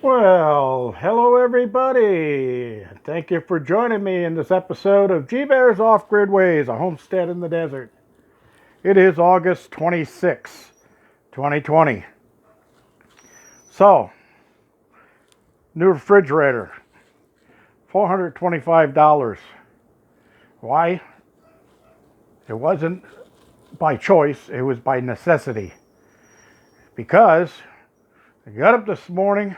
Well, hello everybody. Thank you for joining me in this episode of G-Bear's Off-Grid Ways, a homestead in the desert. It is August 26, 2020. So, new refrigerator, $425. Why? It wasn't by choice, it was by necessity. Because I got up this morning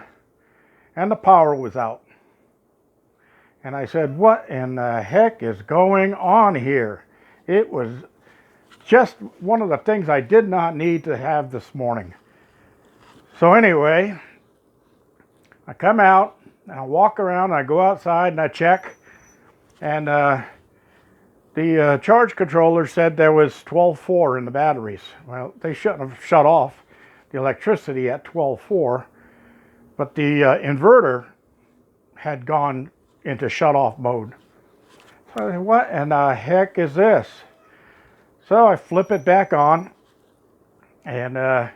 and the power was out. And I said, what in the heck is going on here? It was just one of the things I did not need to have this morning. So anyway, I come out and I walk around and I go outside and I check. And the charge controller said there was 12.4 in the batteries. Well, they shouldn't have shut off the electricity at 12.4. But the inverter had gone into shut-off mode. So I said, what in the heck is this? So I flip it back on, and I'm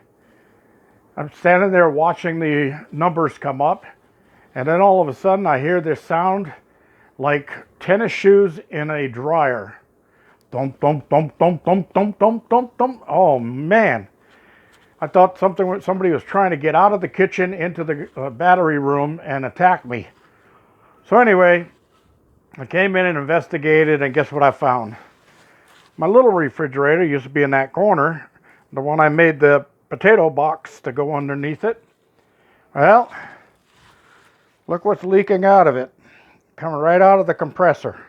standing there watching the numbers come up, and then all of a sudden I hear this sound like tennis shoes in a dryer. Thump, thump, thump, thump, thump, thump, thump, thump, thump. Oh man. I thought somebody was trying to get out of the kitchen into the battery room and attack me. So anyway, I came in and investigated, and guess what I found? My little refrigerator used to be in that corner, the one I made the potato box to go underneath it. Well, look what's leaking out of it, coming right out of the compressor.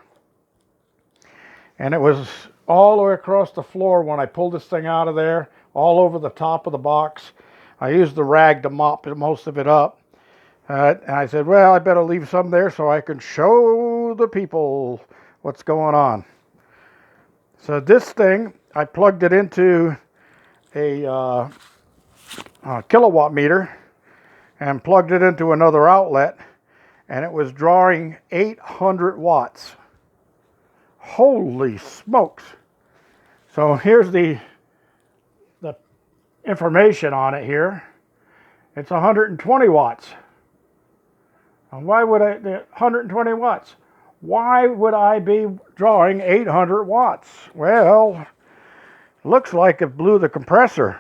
And it was all the way across the floor when I pulled this thing out of there, all over the top of the box. I used the rag to mop most of it up. And I said, well, I better leave some there so I can show the people what's going on. So this thing, I plugged it into a kilowatt meter and plugged it into another outlet, and it was drawing 800 watts. Holy smokes. So here's the information on it here. It's 120 watts. And why would 120 watts? Why would I be drawing 800 watts? Well, looks like it blew the compressor,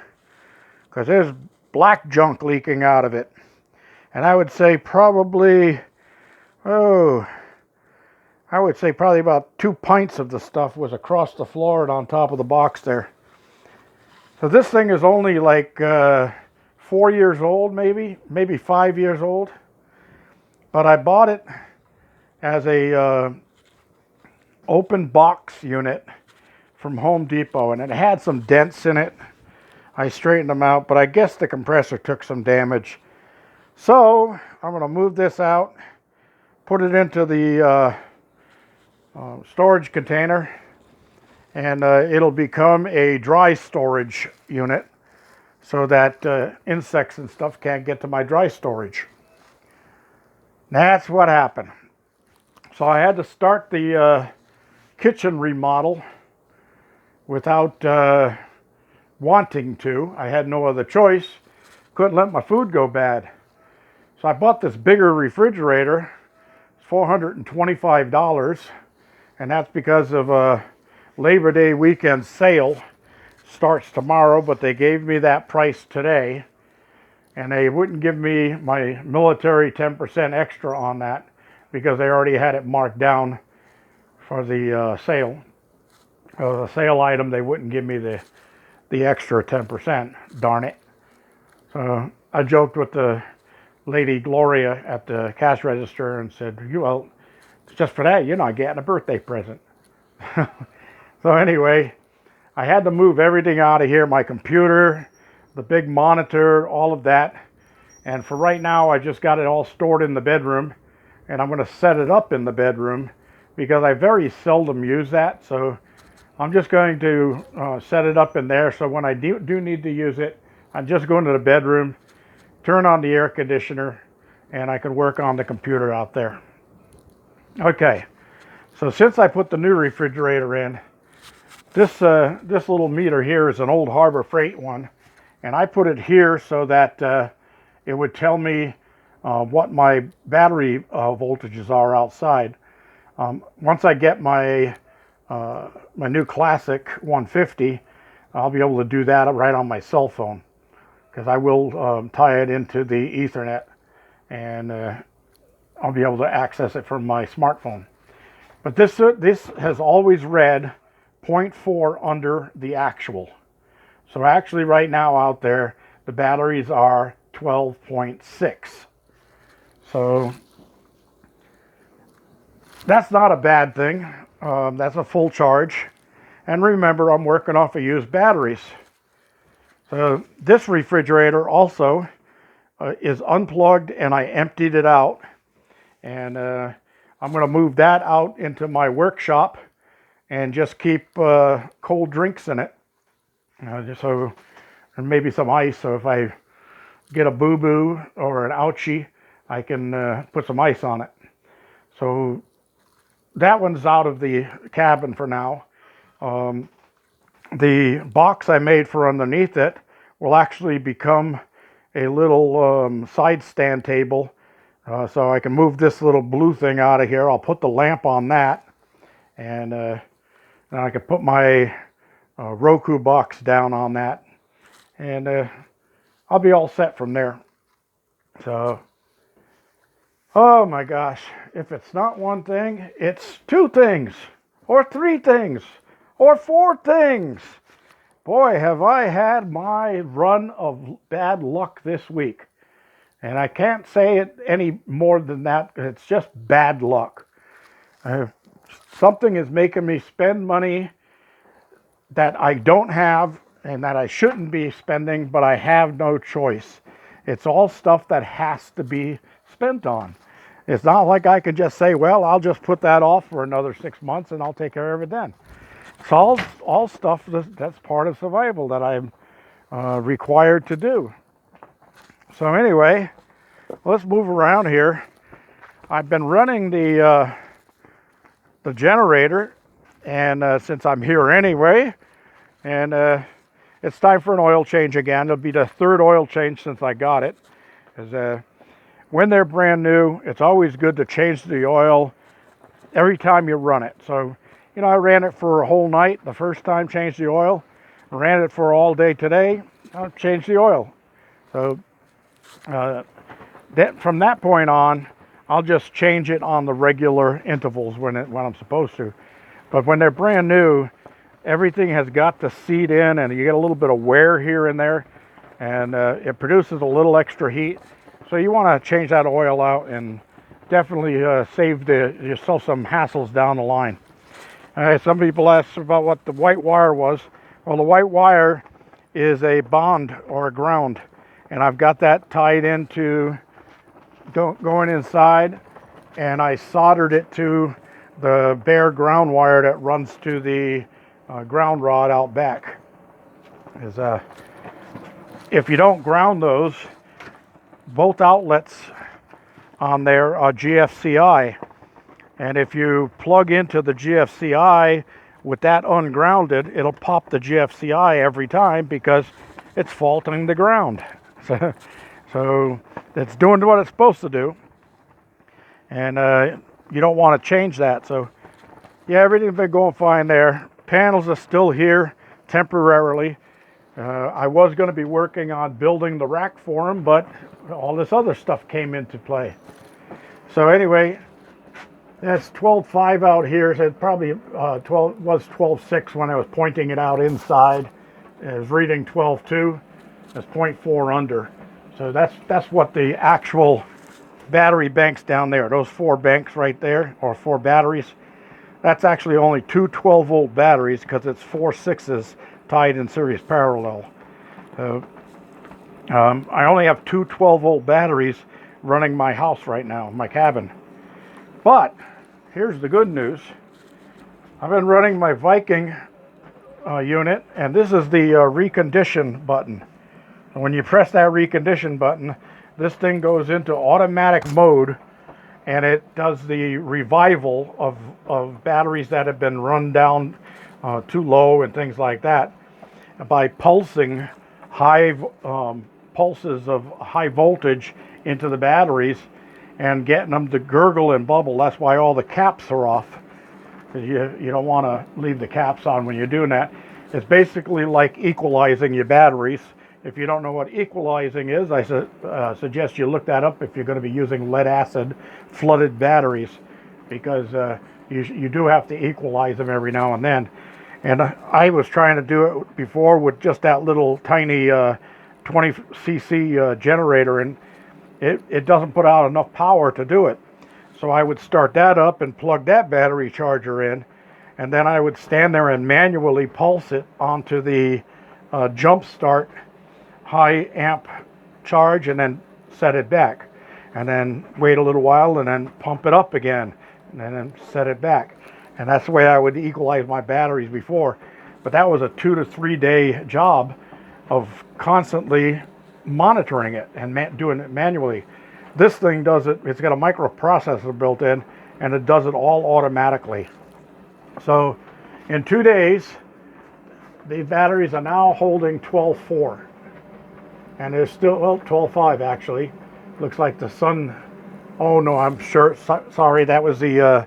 because there's black junk leaking out of it. And I would say probably, about 2 pints of the stuff was across the floor and on top of the box there. So this thing is only like 4 years old, maybe 5 years old. But I bought it as a open box unit from Home Depot, and it had some dents in it. I straightened them out, but I guess the compressor took some damage. So I'm going to move this out, put it into the storage container, and it'll become a dry storage unit so that insects and stuff can't get to my dry storage. That's what happened. So I had to start the kitchen remodel without wanting to. I had no other choice. Couldn't let my food go bad. So I bought this bigger refrigerator, $425, and that's because of a Labor Day weekend sale. Starts tomorrow, but they gave me that price today. And they wouldn't give me my military 10% extra on that because they already had it marked down for the sale. The sale item, they wouldn't give me the extra 10%, darn it. So I joked with the lady Gloria at the cash register and said, well, just for that, you're not getting a birthday present. So anyway, I had to move everything out of here, my computer, the big monitor, all of that. And for right now, I just got it all stored in the bedroom, and I'm going to set it up in the bedroom because I very seldom use that. So I'm just going to set it up in there. So when I do need to use it, I'm just going to the bedroom, turn on the air conditioner, and I can work on the computer out there. Okay, so since I put the new refrigerator in, this little meter here is an old Harbor Freight one, and I put it here so that it would tell me what my battery voltages are outside. Once I get my my new Classic 150, I'll be able to do that right on my cell phone, because I will tie it into the Ethernet, and I'll be able to access it from my smartphone. But this has always read 0.4 under the actual. So actually right now out there, the batteries are 12.6. So that's not a bad thing. That's a full charge. And remember, I'm working off of used batteries. So this refrigerator also is unplugged, and I emptied it out. And I'm going to move that out into my workshop and just keep cold drinks in it. Just so, and maybe some ice. So if I get a boo-boo or an ouchie, I can put some ice on it. So that one's out of the cabin for now. The box I made for underneath it will actually become a little side stand table. So I can move this little blue thing out of here. I'll put the lamp on that, and then I can put my Roku box down on that, and I'll be all set from there. So, oh my gosh, if it's not one thing, it's two things, or three things, or four things. Boy, have I had my run of bad luck this week. And I can't say it any more than that. It's just bad luck. Something is making me spend money that I don't have and that I shouldn't be spending, but I have no choice. It's all stuff that has to be spent on. It's not like I can just say, well, I'll just put that off for another 6 months and I'll take care of it then. It's all stuff that's part of survival that I'm required to do. So anyway, let's move around here. I've been running the generator, and since I'm here anyway, and it's time for an oil change again. It'll be the third oil change since I got it. Because when they're brand new, it's always good to change the oil every time you run it. So, you know, I ran it for a whole night the first time, changed the oil. Ran it for all day today, I'll change the oil. So from that point on, I'll just change it on the regular intervals when I'm supposed to. But when they're brand new, everything has got to seat in, and you get a little bit of wear here and there, and it produces a little extra heat. So you want to change that oil out and definitely save yourself some hassles down the line. Some people asked about what the white wire was. Well, the white wire is a bond or a ground, and I've got that tied into going inside, and I soldered it to the bare ground wire that runs to the ground rod out back. If you don't ground those, both outlets on there are GFCI, and if you plug into the GFCI with that ungrounded, it'll pop the GFCI every time because it's faulting the ground. So it's doing what it's supposed to do, and you don't want to change that. So yeah, everything's been going fine there. Panels are still here temporarily. I was going to be working on building the rack for them, but all this other stuff came into play. So anyway, that's 12.5 out here. So it probably was 12.6 when I was pointing it out inside. It was reading 12.2. That's 0.4 under. So that's what the actual battery banks down there. Those 4 banks right there, or 4 batteries. That's actually only 2 12-volt batteries because it's 4 6s tied in series parallel. So I only have 2 12-volt batteries running my house right now, my cabin. But here's the good news. I've been running my Viking unit, and this is the recondition button. And when you press that recondition button, this thing goes into automatic mode, and it does the revival of batteries that have been run down too low and things like that by pulsing high pulses of high voltage into the batteries and getting them to gurgle and bubble. That's why all the caps are off. You don't want to leave the caps on when you're doing that. It's basically like equalizing your batteries. If you don't know what equalizing is, I suggest you look that up if you're going to be using lead acid flooded batteries, because you do have to equalize them every now and then. And I was trying to do it before with just that little tiny 20cc generator, and it doesn't put out enough power to do it. So I would start that up and plug that battery charger in, and then I would stand there and manually pulse it onto the jump start high amp charge, and then set it back, and then wait a little while and then pump it up again, and then set it back. And that's the way I would equalize my batteries before. But that was a 2 to 3 day job of constantly monitoring it and doing it manually. This thing does it, it's got a microprocessor built in, and it does it all automatically. So in 2 days, the batteries are now holding 12.4. And there's still, well, 12.5 actually. Looks like the sun, oh no, I'm sure, sorry, that was the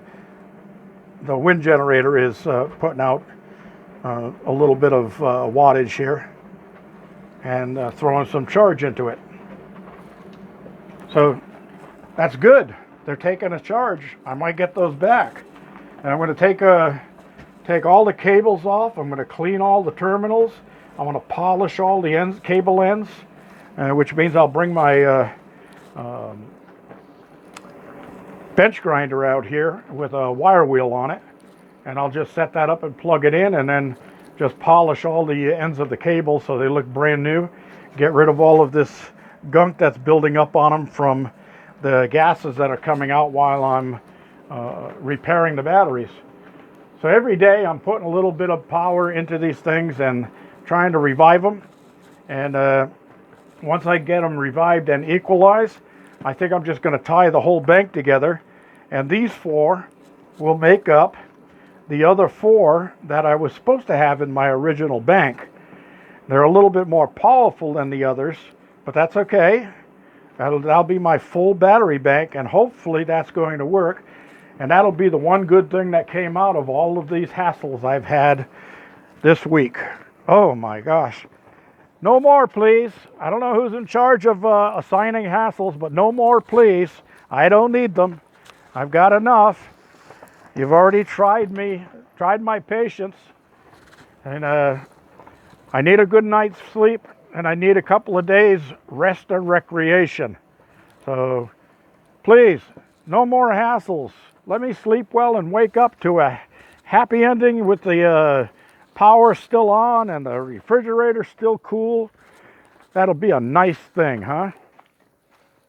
wind generator is putting out a little bit of wattage here, and throwing some charge into it. So that's good. They're taking a charge. I might get those back. And I'm going to take all the cables off. I'm going to clean all the terminals. I'm going to polish all the ends, cable ends, which means I'll bring my bench grinder out here with a wire wheel on it, and I'll just set that up and plug it in, and then just polish all the ends of the cable so they look brand new. Get rid of all of this gunk that's building up on them from the gases that are coming out while I'm repairing the batteries. So every day I'm putting a little bit of power into these things and trying to revive them. And once I get them revived and equalized, I think I'm just going to tie the whole bank together, and these 4 will make up the other 4 that I was supposed to have in my original bank. They're a little bit more powerful than the others, but that's okay. That'll be my full battery bank, and hopefully that's going to work. And that'll be the one good thing that came out of all of these hassles I've had this week. Oh my gosh. No more, please. I don't know who's in charge of assigning hassles, but no more, please. I don't need them. I've got enough. You've already tried my patience. And I need a good night's sleep, and I need a couple of days rest and recreation. So please, no more hassles. Let me sleep well and wake up to a happy ending with the power still on and the refrigerator still cool. That'll be a nice thing, huh?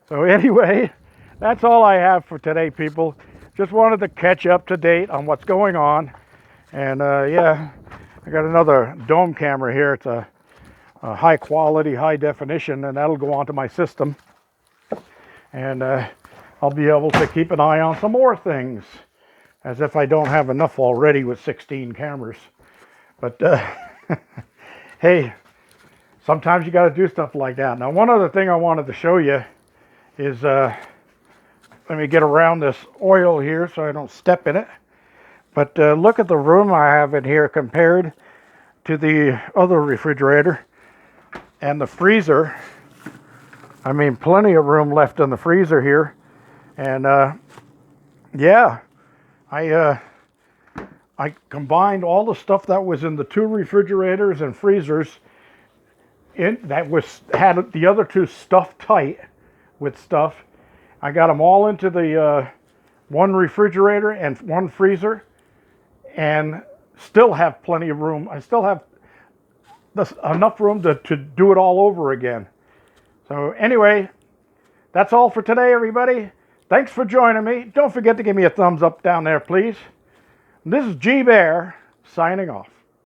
So anyway, that's all I have for today, people. Just wanted to catch up to date on what's going on. And yeah, I got another dome camera here. It's a high quality, high definition, and that'll go onto my system. And I'll be able to keep an eye on some more things, as if I don't have enough already with 16 cameras. But hey, sometimes you got to do stuff like that. Now, one other thing I wanted to show you is, let me get around this oil here so I don't step in it. But look at the room I have in here compared to the other refrigerator and the freezer. I mean, plenty of room left in the freezer here. And yeah, I combined all the stuff that was in the 2 refrigerators and freezers had the other 2 stuffed tight with stuff. I got them all into the 1 refrigerator and 1 freezer, and still have plenty of room. I still have enough room to do it all over again. So anyway, that's all for today, everybody. Thanks for joining me. Don't forget to give me a thumbs up down there, please. This is G Bear signing off.